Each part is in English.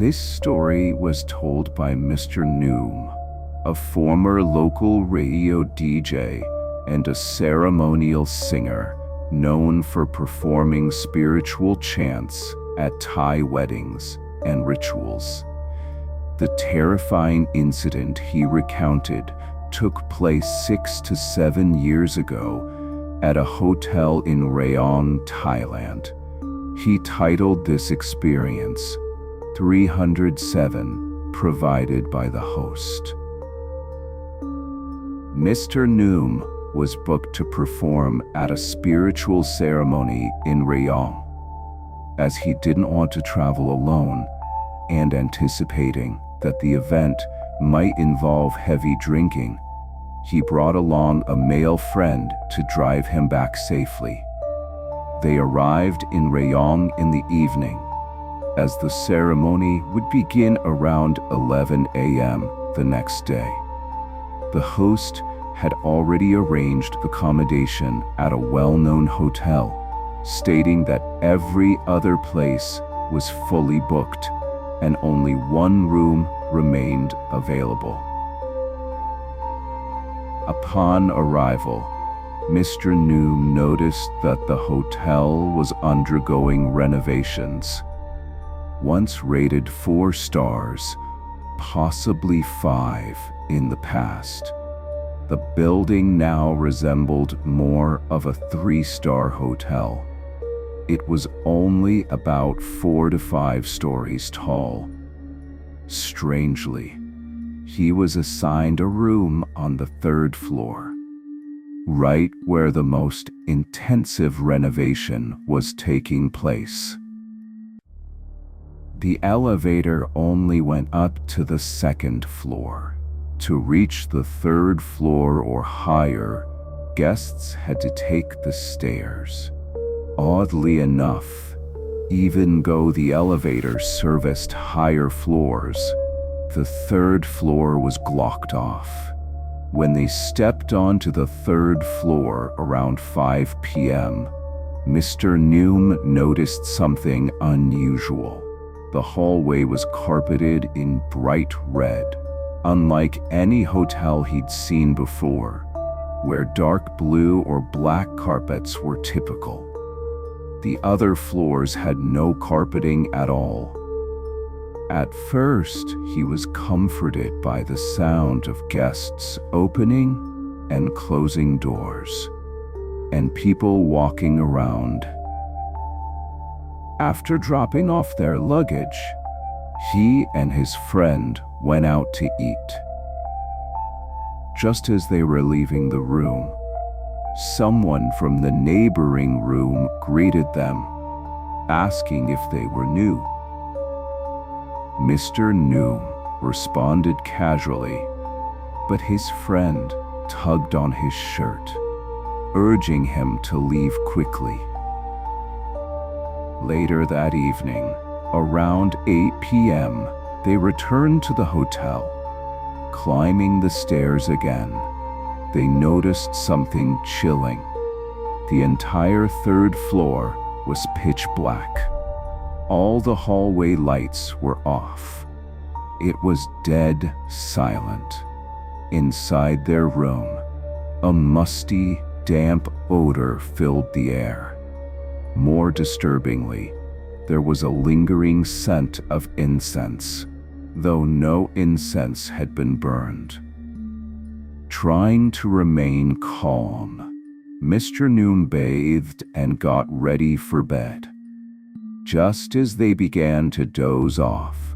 This story was told by Mr. Noom, a former local radio DJ and a ceremonial singer known for performing spiritual chants at Thai weddings and rituals. The terrifying incident he recounted took place 6 to 7 years ago at a hotel in Rayong, Thailand. He titled this experience 307, provided by the host. Mr. Noom was booked to perform at a spiritual ceremony in Rayong. As he didn't want to travel alone, and anticipating that the event might involve heavy drinking, he brought along a male friend to drive him back safely. They arrived in Rayong in the evening, as the ceremony would begin around 11 a.m. the next day. The host had already arranged accommodation at a well-known hotel, stating that every other place was fully booked and only one room remained available. Upon arrival, Mr. Noom noticed that the hotel was undergoing renovations. Once rated 4 stars, possibly 5 in the past, the building now resembled more of a 3-star hotel. It was only about 4 to 5 stories tall. Strangely, he was assigned a room on the 3rd floor, right where the most intensive renovation was taking place. The elevator only went up to the 2nd floor. To reach the 3rd floor or higher, guests had to take the stairs. Oddly enough, even though the elevator serviced higher floors, the 3rd floor was blocked off. When they stepped onto the 3rd floor around 5 p.m., Mr. Noom noticed something unusual. The hallway was carpeted in bright red, unlike any hotel he'd seen before, where dark blue or black carpets were typical. The other floors had no carpeting at all. At first, he was comforted by the sound of guests opening and closing doors, and people walking around. After dropping off their luggage, he and his friend went out to eat. Just as they were leaving the room, someone from the neighboring room greeted them, asking if they were new. Mr. Noom responded casually, but his friend tugged on his shirt, urging him to leave quickly. Later that evening, around 8 p.m., they returned to the hotel. Climbing the stairs again, they noticed something chilling. The entire 3rd floor was pitch black. All the hallway lights were off. It was dead silent. Inside their room, a musty, damp odor filled the air. More disturbingly, there was a lingering scent of incense, though no incense had been burned. Trying to remain calm, Mr. Noom bathed and got ready for bed. Just as they began to doze off,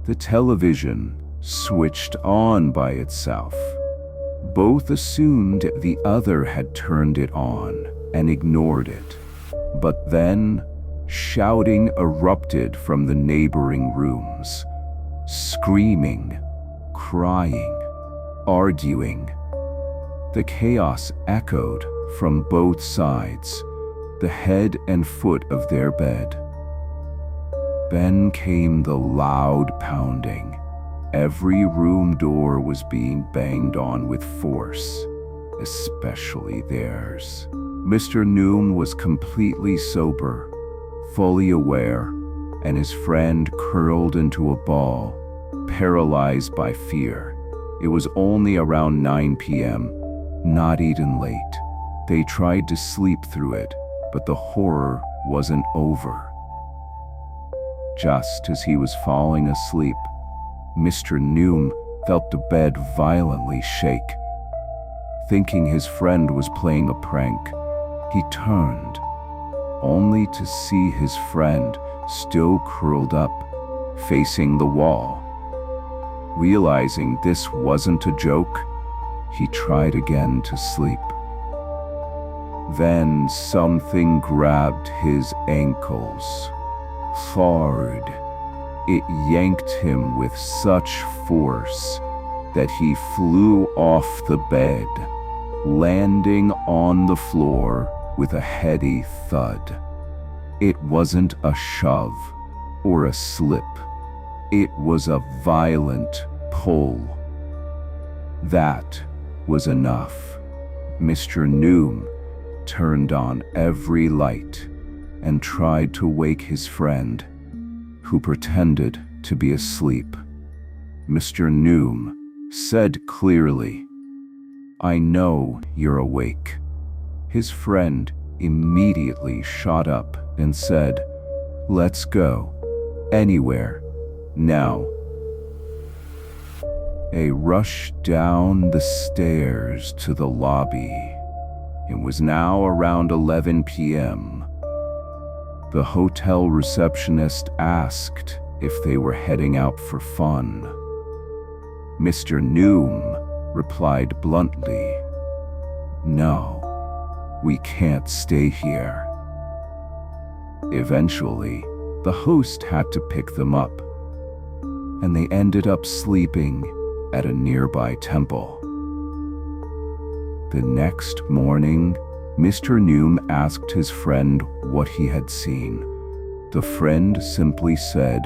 the television switched on by itself. Both assumed the other had turned it on and ignored it, but then shouting erupted from the neighboring rooms. Screaming, crying, arguing. The chaos echoed from both sides, the head and foot of their bed. Then came the loud pounding. Every room door was being banged on with force, especially theirs. Mr. Noom was completely sober, fully aware, and his friend curled into a ball, paralyzed by fear. It was only around 9 p.m., not even late. They tried to sleep through it, but the horror wasn't over. Just as he was falling asleep, Mr. Noom felt the bed violently shake. Thinking his friend was playing a prank, he turned, only to see his friend still curled up, facing the wall. Realizing this wasn't a joke, he tried again to sleep. Then something grabbed his ankles hard. It yanked him with such force that he flew off the bed, landing on the floor with a heady thud. It wasn't a shove or a slip. It was a violent pull. That was enough. Mr. Noom turned on every light and tried to wake his friend, who pretended to be asleep. Mr. Noom said clearly, "I know you're awake." His friend immediately shot up and said, "Let's go. Anywhere. Now." They rushed down the stairs to the lobby. It was now around 11 p.m. The hotel receptionist asked if they were heading out for fun. Mr. Noom replied bluntly, "No, we can't stay here." Eventually, the host had to pick them up, and they ended up sleeping at a nearby temple. The next morning, Mr. Noom asked his friend what he had seen. The friend simply said,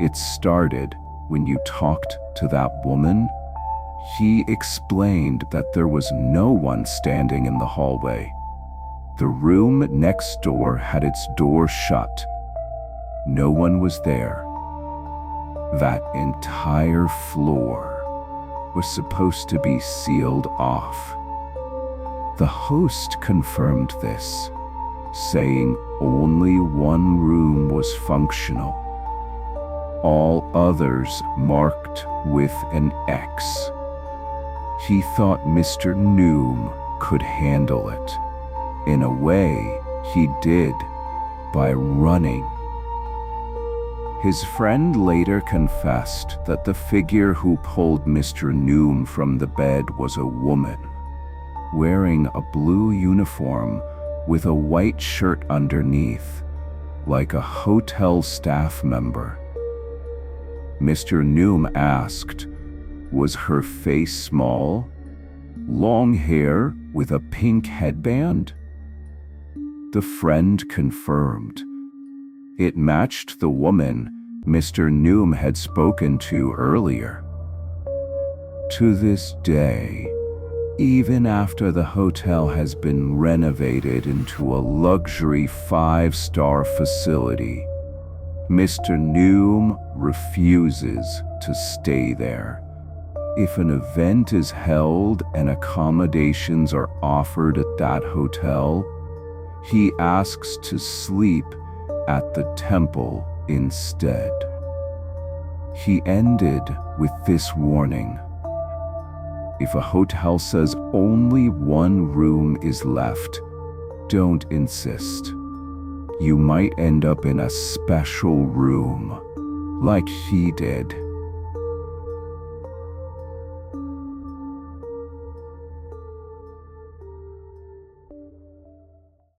"It started when you talked to that woman." He explained that there was no one standing in the hallway. The room next door had its door shut. No one was there. That entire floor was supposed to be sealed off. The host confirmed this, saying only one room was functional. All others marked with an X. He thought Mr. Noom could handle it. In a way, he did, by running. His friend later confessed that the figure who pulled Mr. Noom from the bed was a woman, wearing a blue uniform with a white shirt underneath, like a hotel staff member. Mr. Noom asked, was her face small, long hair with a pink headband? The friend confirmed. It matched the woman Mr. Noom had spoken to earlier. To this day, even after the hotel has been renovated into a luxury 5-star facility, Mr. Noom refuses to stay there. If an event is held and accommodations are offered at that hotel, he asks to sleep at the temple instead. He ended with this warning: if a hotel says only one room is left, don't insist. You might end up in a special room, like he did.